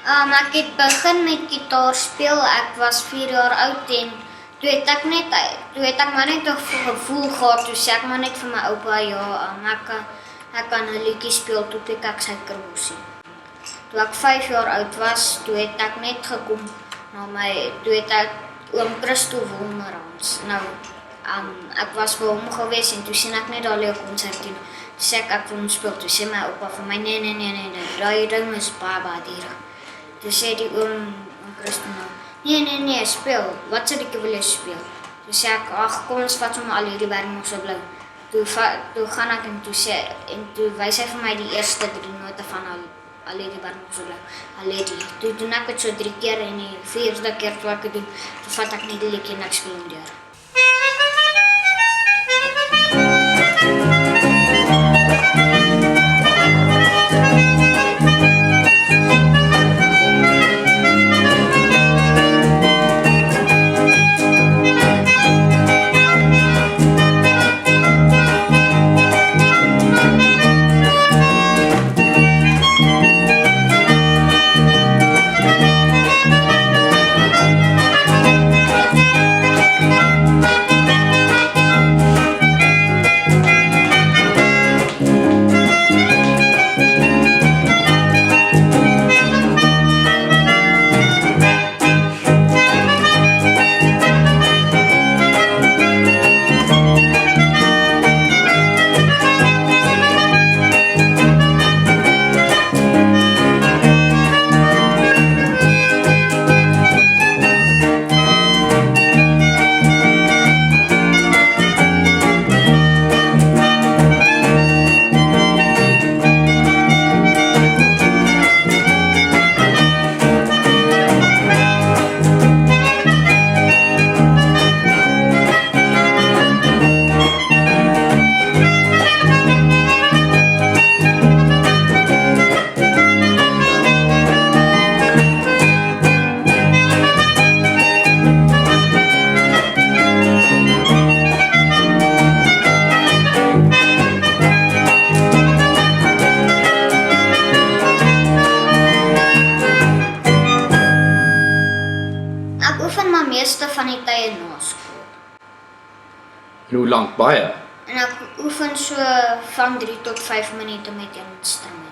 Ek het begin met gitaar speel, ek was 4 jaar oud en toe het ek maar net 'n gevoel gehad, toe sê ek maar net vir my oupa, ja, ek kan 'n liedjie speel, toe pik ek sy kerbossie. Toe ek 5 jaar oud was, toe het ek net gekom na toe het ek oom Christo Wolmerans. Nou, ek was by hom gewees en toe sien ek net daar lê 'n konsert doen. Toe sê ek wil hom speel, toe sê my oupa vir my, nee, daai ding is baie duur. Toe sê die oom Christo nou, nee, speel, wat sê liedjie wil jy speel? Toe sê ek, ag, kom ons vat sommer al hierdie berg nog so blou. Toe gaan ek en toe wys hy vir my die eerste 3 note van al hierdie berg nog so blou. Toe doen ek dit so 3 keer en die 4de keer toe ek dit doen, toe vat ek net die liedjie en ek speel hom deur. Ek oefen maar meeste van die tye na skool. En hoe lank baie? En ek oefen so van 3 tot 5 minute met een instrument.